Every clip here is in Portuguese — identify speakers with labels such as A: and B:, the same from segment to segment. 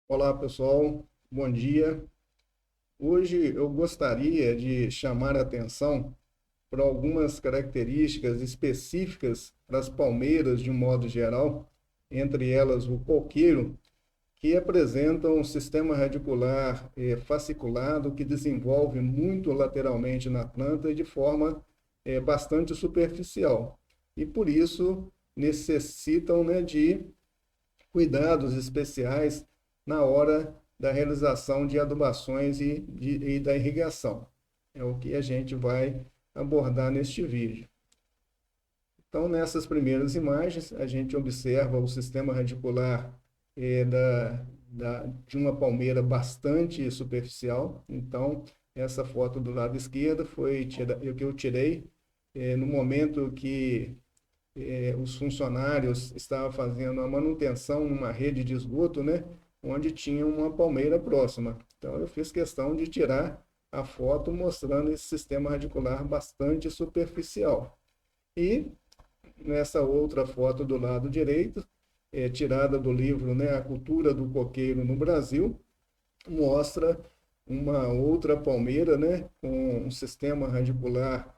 A: Olá, pessoal. Bom dia. Hoje eu gostaria de chamar a atenção para algumas características específicas para as palmeiras de um modo geral, entre elas o coqueiro, que apresentam um sistema radicular fasciculado que desenvolve muito lateralmente na planta e de forma bastante superficial. E por isso necessitam, né, de cuidados especiais na hora da realização de adubações e da irrigação. É o que a gente vai abordar neste vídeo. Então, nessas primeiras imagens, a gente observa o sistema radicular de uma palmeira bastante superficial. Então, essa foto do lado esquerdo foi o que eu tirei no momento que os funcionários estavam fazendo a manutenção numa rede de esgoto, né, onde tinha uma palmeira próxima. Então eu fiz questão de tirar a foto mostrando esse sistema radicular bastante superficial. E nessa outra foto do lado direito, tirada do livro, né, A Cultura do Coqueiro no Brasil, mostra uma outra palmeira, né, com um sistema radicular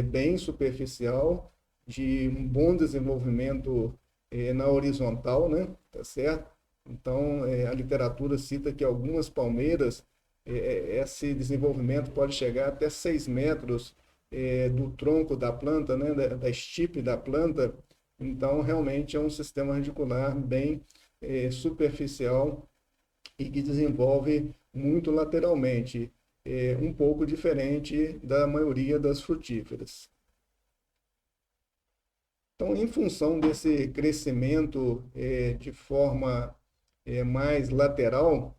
A: bem superficial, de um bom desenvolvimento na horizontal, né, tá certo? Então, a literatura cita que algumas palmeiras, esse desenvolvimento pode chegar até 6 metros do tronco da planta, né, da estipe da planta. Então, realmente é um sistema radicular bem superficial e que desenvolve muito lateralmente, um pouco diferente da maioria das frutíferas. Então, em função desse crescimento de forma mais lateral,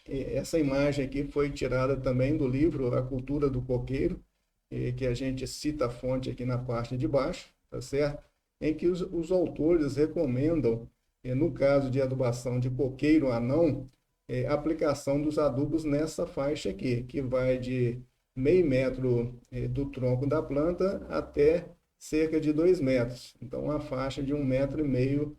A: essa imagem aqui foi tirada também do livro A Cultura do Coqueiro, que a gente cita a fonte aqui na parte de baixo, tá certo? Em que os autores recomendam, no caso de adubação de coqueiro anão, a aplicação dos adubos nessa faixa aqui, que vai de meio metro do tronco da planta até cerca de 2 metros. Então, uma faixa de 1,5 metro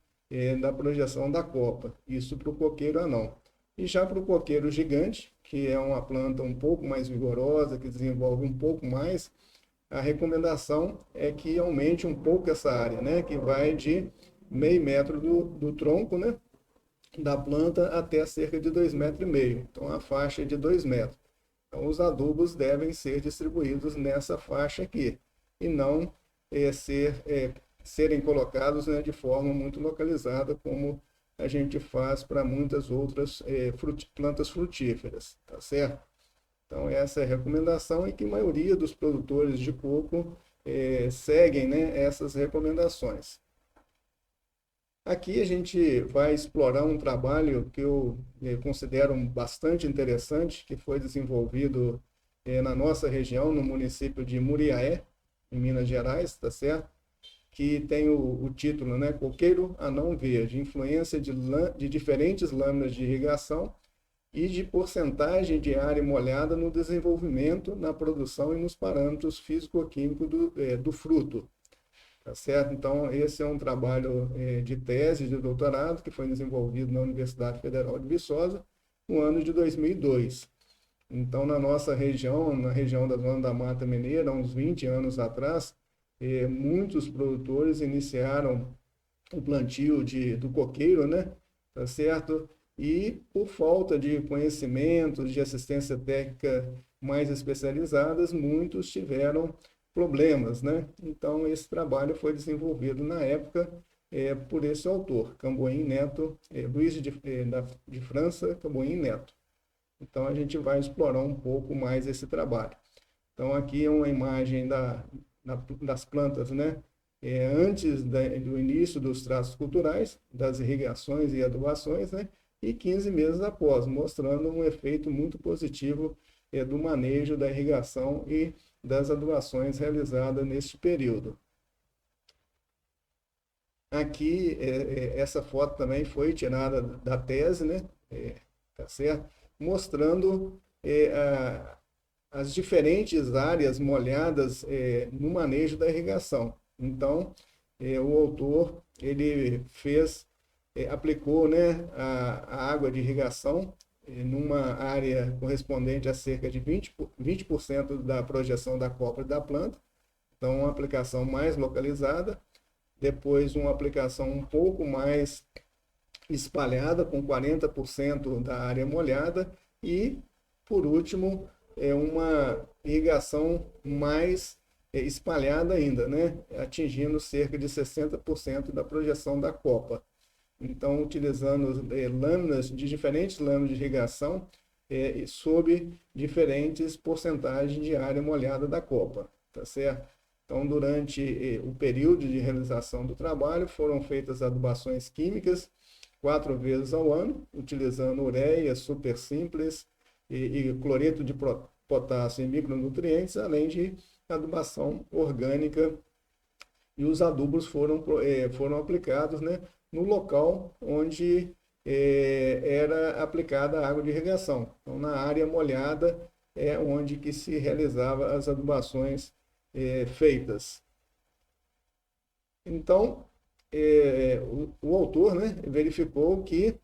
A: da projeção da copa. Isso para o coqueiro anão. E já para o coqueiro gigante, que é uma planta um pouco mais vigorosa, que desenvolve um pouco mais, a recomendação é que aumente um pouco essa área, né? Que vai de meio metro do tronco, né, da planta até cerca de 2,5 metros. Então, a faixa é de 2 metros. Então, os adubos devem ser distribuídos nessa faixa aqui, e não é, ser, é, serem colocados, né, de forma muito localizada, como a gente faz para muitas outras plantas frutíferas, tá certo? Então, essa é a recomendação e que a maioria dos produtores de coco seguem, né, essas recomendações. Aqui a gente vai explorar um trabalho que eu considero bastante interessante, que foi desenvolvido na nossa região, no município de Muriaé, em Minas Gerais, tá certo? Que tem o título, né, Coqueiro Anão Verde, influência de diferentes lâminas de irrigação e de porcentagem de área molhada no desenvolvimento, na produção e nos parâmetros físico-químicos do fruto. Tá certo? Então, esse é um trabalho de tese de doutorado que foi desenvolvido na Universidade Federal de Viçosa no ano de 2002. Então, na nossa região, na região da Zona da Mata Mineira, há uns 20 anos atrás, muitos produtores iniciaram o plantio do coqueiro, né? Tá certo? E por falta de conhecimentos, de assistência técnica mais especializadas, muitos tiveram problemas, né? Então, esse trabalho foi desenvolvido na época por esse autor, Camboim Neto, Luiz de França, Camboim Neto. Então, a gente vai explorar um pouco mais esse trabalho. Então, aqui é uma imagem das plantas, né? Antes do início dos tratos culturais, das irrigações e adubações, né? E 15 meses após, mostrando um efeito muito positivo do manejo da irrigação e das adubações realizadas neste período. Aqui, essa foto também foi tirada da tese, né? Tá certo? Mostrando as diferentes áreas molhadas no manejo da irrigação. Então, o autor ele fez aplicou, né, a água de irrigação numa área correspondente a cerca de 20% da projeção da copa da planta. Então, uma aplicação mais localizada. Depois, uma aplicação um pouco mais espalhada, com 40% da área molhada. E, por último, uma irrigação mais espalhada ainda, né? Atingindo cerca de 60% da projeção da copa. Então, utilizando diferentes lâminas de irrigação sob diferentes porcentagens de área molhada da copa, tá certo? Então, durante o período de realização do trabalho, foram feitas adubações químicas 4 vezes ao ano, utilizando ureia, super simples e cloreto de potássio e micronutrientes, além de adubação orgânica. E os adubos foram aplicados, né, no local onde era aplicada a água de irrigação. Então, na área molhada é onde que se realizava as adubações feitas. Então, o autor, né, verificou que,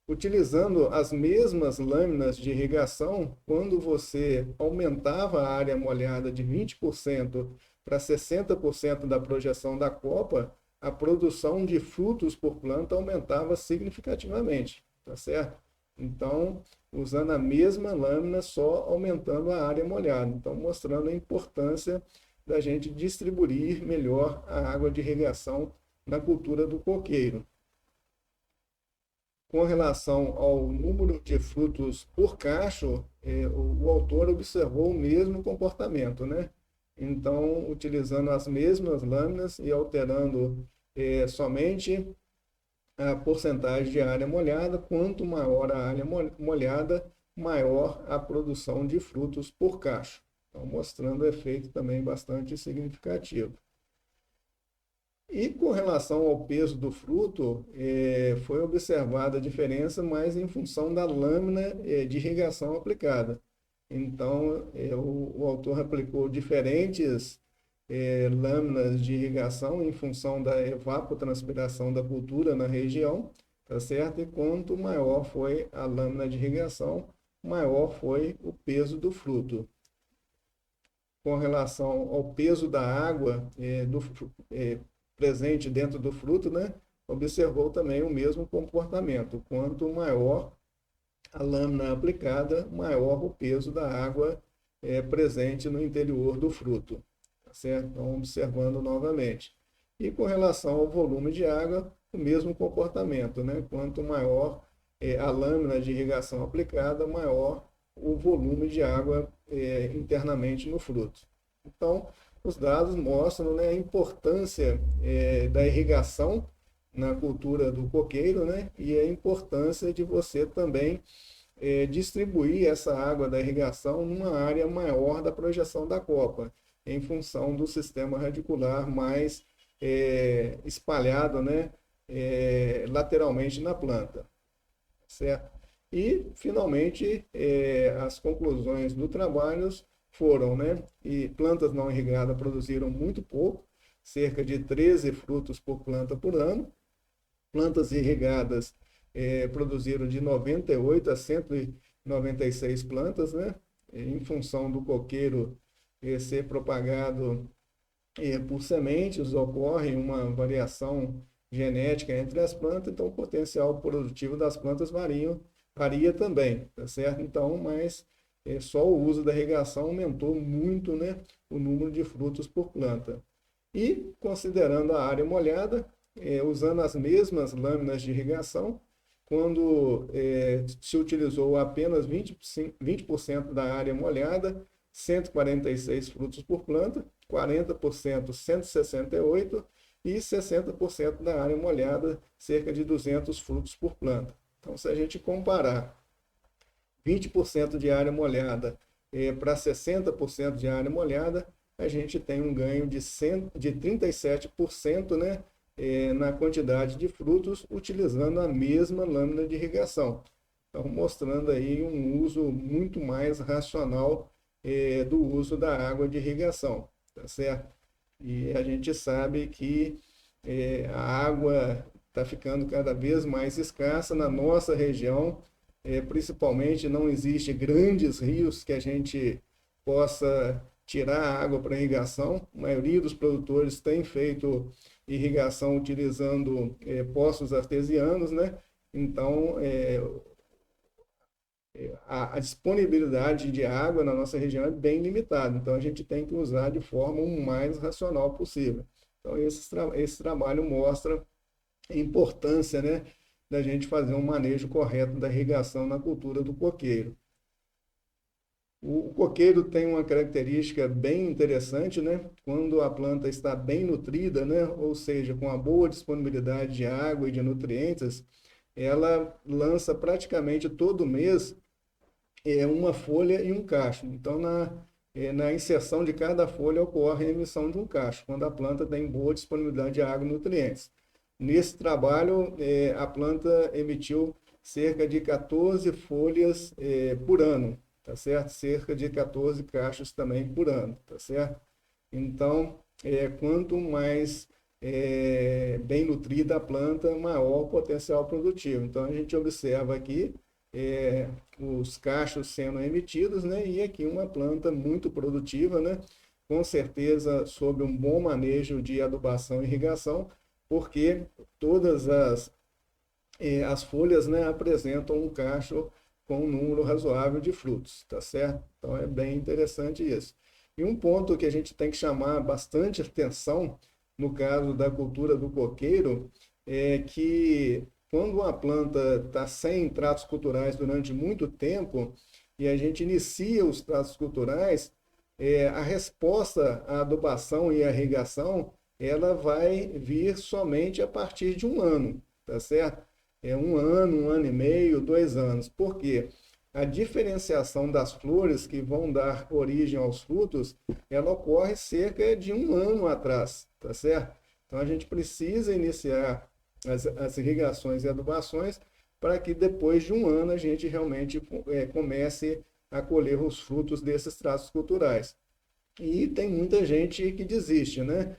A: utilizando as mesmas lâminas de irrigação, quando você aumentava a área molhada de 20% para 60% da projeção da copa, a produção de frutos por planta aumentava significativamente, tá certo? Então, usando a mesma lâmina, só aumentando a área molhada. Então, mostrando a importância da gente distribuir melhor a água de irrigação na cultura do coqueiro. Com relação ao número de frutos por cacho, o autor observou o mesmo comportamento, né? Então, utilizando as mesmas lâminas e alterando somente a porcentagem de área molhada, quanto maior a área molhada, maior a produção de frutos por cacho. Então, mostrando o efeito também bastante significativo. E com relação ao peso do fruto, foi observada a diferença, mas em função da lâmina de irrigação aplicada. Então, o autor aplicou diferentes lâminas de irrigação em função da evapotranspiração da cultura na região, tá certo? E quanto maior foi a lâmina de irrigação, maior foi o peso do fruto. Com relação ao peso da água presente dentro do fruto, né, observou também o mesmo comportamento. Quanto maior a lâmina aplicada, maior o peso da água presente no interior do fruto. Tá certo? Então, observando novamente. E com relação ao volume de água, o mesmo comportamento, né? Quanto maior a lâmina de irrigação aplicada, maior o volume de água internamente no fruto. Então, os dados mostram, né, a importância da irrigação na cultura do coqueiro, né, e a importância de você também distribuir essa água da irrigação numa área maior da projeção da copa, em função do sistema radicular mais espalhado, né, lateralmente na planta, certo? E, finalmente, as conclusões do trabalho foram, né, e plantas não irrigadas produziram muito pouco, cerca de 13 frutos por planta por ano. Plantas irrigadas produziram de 98 a 196 plantas, né, em função do coqueiro ser propagado por sementes, ocorre uma variação genética entre as plantas, então o potencial produtivo das plantas varia também, tá certo? Então, mas só o uso da irrigação aumentou muito, né, o número de frutos por planta. E, considerando a área molhada, usando as mesmas lâminas de irrigação, quando se utilizou apenas 20% da área molhada, 146 frutos por planta, 40% 168 e 60% da área molhada, cerca de 200 frutos por planta. Então, se a gente comparar 20% de área molhada para 60% de área molhada, a gente tem um ganho de 37%, né, na quantidade de frutos, utilizando a mesma lâmina de irrigação. Então, mostrando aí um uso muito mais racional do uso da água de irrigação, tá certo? E a gente sabe que a água está ficando cada vez mais escassa na nossa região, principalmente não existe grandes rios que a gente possa tirar a água para irrigação. A maioria dos produtores tem feito irrigação utilizando poços artesianos, né? Então, a disponibilidade de água na nossa região é bem limitada, então a gente tem que usar de forma o mais racional possível. Então, esse trabalho mostra a importância, né, da gente fazer um manejo correto da irrigação na cultura do coqueiro. O coqueiro tem uma característica bem interessante, né? Quando a planta está bem nutrida, né? Ou seja, com a boa disponibilidade de água e de nutrientes, ela lança praticamente todo mês uma folha e um cacho. Então, na inserção de cada folha ocorre a emissão de um cacho, quando a planta tem boa disponibilidade de água e nutrientes. Nesse trabalho, a planta emitiu cerca de 14 folhas por ano, tá certo? Cerca de 14 cachos também por ano, tá certo? Então, quanto mais bem nutrida a planta, maior o potencial produtivo. Então, a gente observa aqui os cachos sendo emitidos, né? E aqui uma planta muito produtiva, né? Com certeza, sob um bom manejo de adubação e irrigação, porque todas as folhas, né, apresentam um cacho com um número razoável de frutos, tá certo? Então é bem interessante isso. E um ponto que a gente tem que chamar bastante atenção no caso da cultura do coqueiro é que quando uma planta está sem tratos culturais durante muito tempo e a gente inicia os tratos culturais, a resposta à adubação e à irrigação ela vai vir somente a partir de um ano, tá certo? Um ano e meio, 2 anos. Por quê? A diferenciação das flores que vão dar origem aos frutos, ela ocorre cerca de um ano atrás, tá certo? Então a gente precisa iniciar as irrigações e adubações para que depois de um ano a gente realmente comece a colher os frutos desses tratos culturais. E tem muita gente que desiste, né?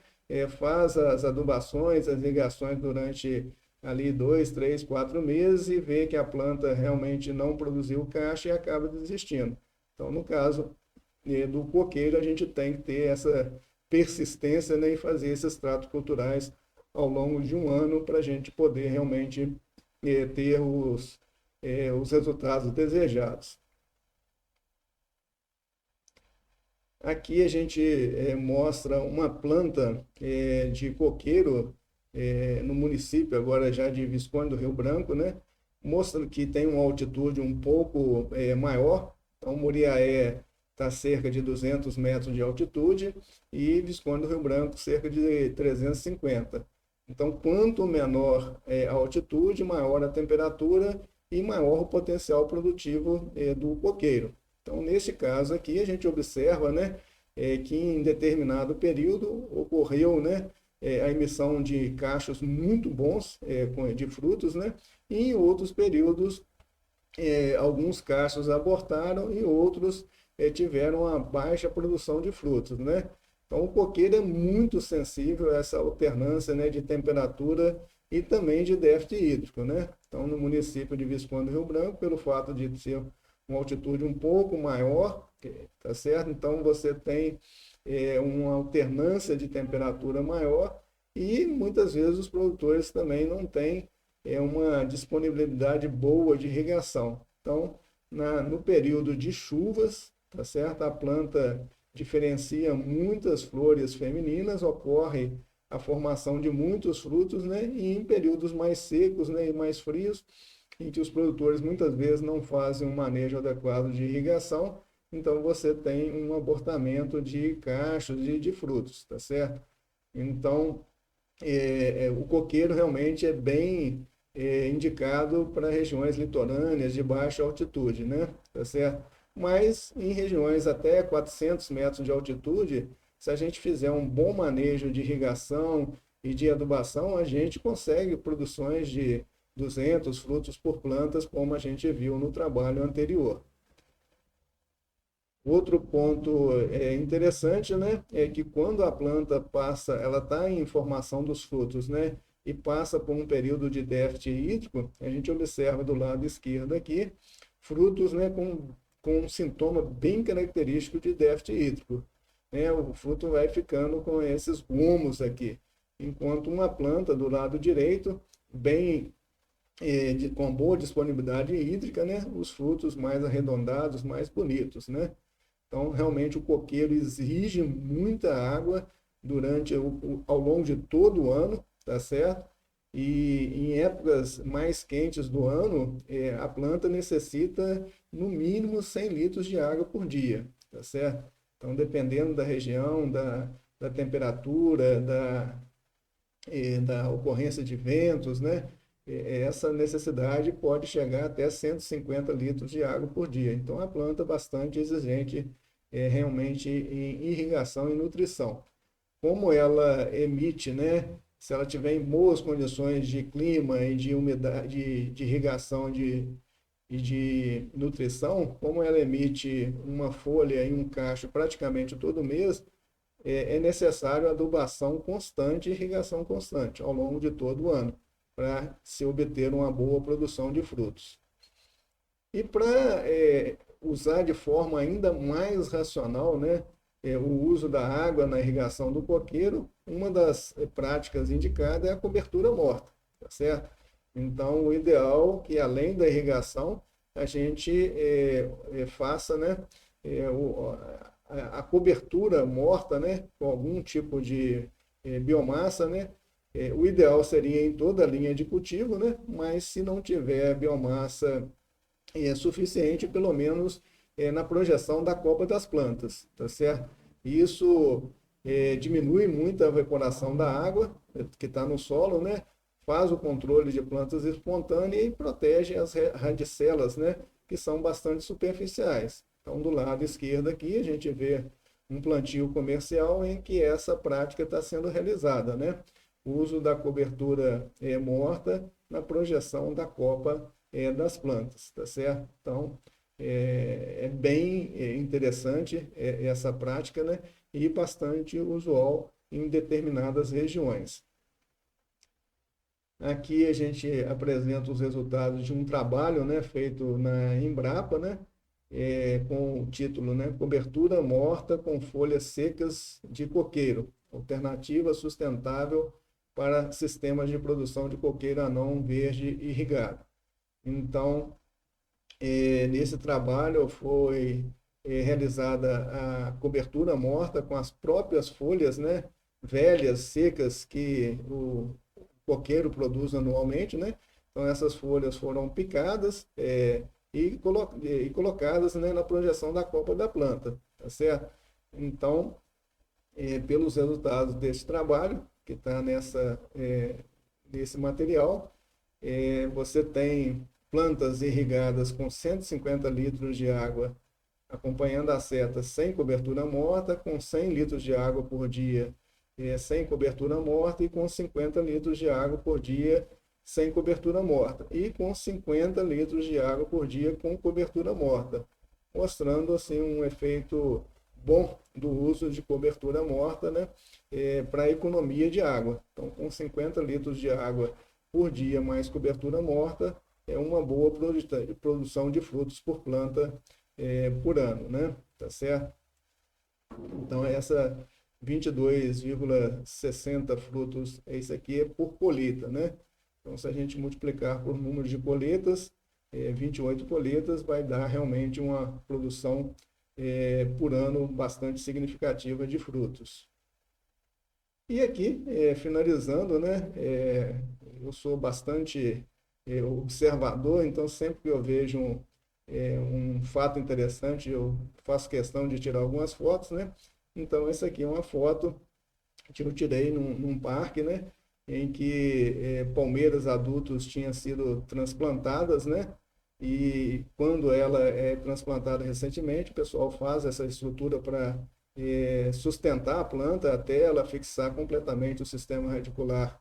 A: Faz as adubações, as irrigações durante ali 2, 3, 4 meses e vê que a planta realmente não produziu caixa e acaba desistindo. Então, no caso do coqueiro, a gente tem que ter essa persistência, né, e fazer esses tratos culturais ao longo de um ano para a gente poder realmente ter os resultados desejados. Aqui a gente mostra uma planta de coqueiro no município agora já de Visconde do Rio Branco, né? Mostra que tem uma altitude um pouco maior. Então, Muriaé está cerca de 200 metros de altitude e Visconde do Rio Branco cerca de 350. Então, quanto menor a altitude, maior a temperatura e maior o potencial produtivo do coqueiro. Então, nesse caso aqui, a gente observa, né, que em determinado período ocorreu, né, a emissão de cachos muito bons de frutos, né, e em outros períodos, alguns cachos abortaram e outros tiveram uma baixa produção de frutos, né. Então, o coqueiro é muito sensível a essa alternância, né, de temperatura e também de déficit hídrico, né. Então, no município de Visconde do Rio Branco, pelo fato de ser uma altitude um pouco maior, tá certo? Então você tem uma alternância de temperatura maior e muitas vezes os produtores também não têm uma disponibilidade boa de irrigação. Então, no período de chuvas, tá certo? A planta diferencia muitas flores femininas, ocorre a formação de muitos frutos, né? E em períodos mais secos, né, e mais frios, em que os produtores muitas vezes não fazem um manejo adequado de irrigação, então você tem um abortamento de cachos e de frutos, tá certo? Então, o coqueiro realmente é bem indicado para regiões litorâneas de baixa altitude, né? Tá certo? Mas em regiões até 400 metros de altitude, se a gente fizer um bom manejo de irrigação e de adubação, a gente consegue produções de 200 frutos por plantas, como a gente viu no trabalho anterior. Outro ponto interessante, né, é que quando a planta passa, ela está em formação dos frutos, né, e passa por um período de déficit hídrico, a gente observa do lado esquerdo aqui frutos, né, com um sintoma bem característico de déficit hídrico. Né? O fruto vai ficando com esses gomos aqui, enquanto uma planta do lado direito, bem com boa disponibilidade hídrica, né? Os frutos mais arredondados, mais bonitos, né? Então, realmente, o coqueiro exige muita água ao longo de todo o ano, tá certo? E em épocas mais quentes do ano, a planta necessita, no mínimo, 100 litros de água por dia, tá certo? Então, dependendo da região, da temperatura, da ocorrência de ventos, né? Essa necessidade pode chegar até 150 litros de água por dia. Então, a planta é bastante exigente realmente em irrigação e nutrição. Como ela emite, né? Se ela tiver em boas condições de clima e de umidade, de irrigação e de nutrição, como ela emite uma folha e um cacho praticamente todo mês, é necessário adubação constante e irrigação constante ao longo de todo o ano, para se obter uma boa produção de frutos. E para usar de forma ainda mais racional, né, o uso da água na irrigação do coqueiro, uma das práticas indicadas é a cobertura morta, tá certo? Então, o ideal é que, além da irrigação, a gente faça, né, a cobertura morta, né, com algum tipo de biomassa, né? O ideal seria em toda a linha de cultivo, né? Mas se não tiver biomassa suficiente, pelo menos na projeção da copa das plantas, tá certo? Isso diminui muito a evaporação da água que está no solo, né? Faz o controle de plantas espontâneas e protege as radicelas, né? Que são bastante superficiais. Então, do lado esquerdo aqui, a gente vê um plantio comercial em que essa prática está sendo realizada, né? O uso da cobertura morta na projeção da copa das plantas, tá certo? Então, bem interessante essa prática, né? E bastante usual em determinadas regiões. Aqui a gente apresenta os resultados de um trabalho, né, feito na Embrapa, né? Com o título, né, Cobertura morta com folhas secas de coqueiro, alternativa sustentável para sistemas de produção de coqueiro anão verde irrigado. Então, nesse trabalho foi realizada a cobertura morta com as próprias folhas, né, velhas, secas, que o coqueiro produz anualmente, né? Então, essas folhas foram picadas e colocadas, né, na projeção da copa da planta, tá certo? Então, pelos resultados desse trabalho, que está nesse material, você tem plantas irrigadas com 150 litros de água, acompanhando a seta sem cobertura morta, com 100 litros de água por dia sem cobertura morta e com 50 litros de água por dia sem cobertura morta e com 50 litros de água por dia com cobertura morta, mostrando assim um efeito bom do uso de cobertura morta, né, para economia de água. Então, com 50 litros de água por dia mais cobertura morta, é uma boa produção de frutos por planta por ano, né? Tá certo? Então, essa 22,60 frutos, isso aqui é por colheita, né? Então, se a gente multiplicar por número de colheitas, 28 colheitas, vai dar realmente uma produção por ano bastante significativa de frutos. E aqui, finalizando, né? Eu sou bastante observador, então sempre que eu vejo um fato interessante, eu faço questão de tirar algumas fotos, né? Então, essa aqui é uma foto que eu tirei num parque, né? Em que palmeiras adultos tinham sido transplantadas, né? E quando ela é transplantada recentemente, o pessoal faz essa estrutura para sustentar a planta até ela fixar completamente o sistema radicular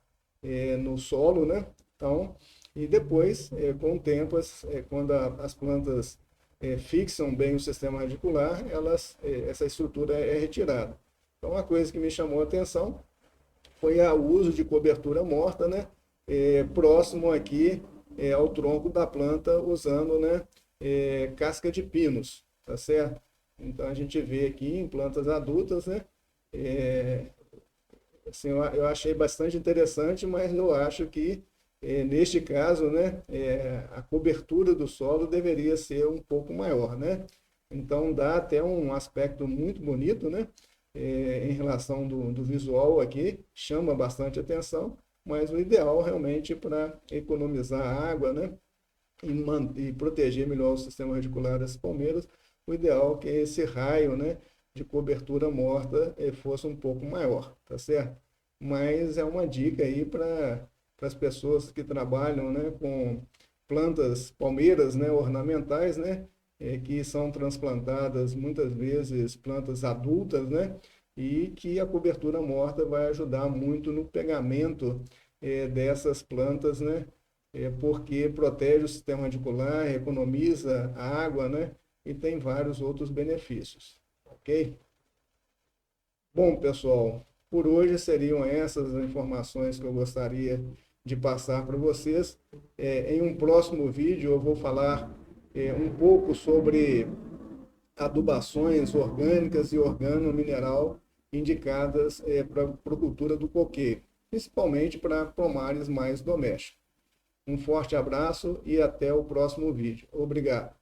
A: no solo, né? Então, e depois, com o tempo, quando as plantas fixam bem o sistema radicular, essa estrutura é retirada. Então, uma coisa que me chamou a atenção foi o uso de cobertura morta, né, próximo aqui ao tronco da planta, usando, né, casca de pinos, tá certo? Então a gente vê aqui em plantas adultas, né, é, assim, eu achei bastante interessante, mas eu acho que neste caso, né, a cobertura do solo deveria ser um pouco maior, né? Então dá até um aspecto muito bonito, né? Em relação do visual aqui, chama bastante atenção, mas o ideal realmente para economizar água, né? E proteger melhor o sistema radicular das palmeiras, o ideal é que esse raio, né, de cobertura morta fosse um pouco maior, tá certo? Mas é uma dica aí para as pessoas que trabalham, né, com plantas palmeiras, né, ornamentais, né, que são transplantadas muitas vezes plantas adultas, né, e que a cobertura morta vai ajudar muito no pegamento dessas plantas, né, porque protege o sistema radicular, economiza a água, né, e tem vários outros benefícios, ok? Bom, pessoal, por hoje seriam essas as informações que eu gostaria de passar para vocês. Em um próximo vídeo eu vou falar um pouco sobre adubações orgânicas e organomineral indicadas para a cultura do coqueiro, principalmente para pomares mais domésticos. Um forte abraço e até o próximo vídeo. Obrigado.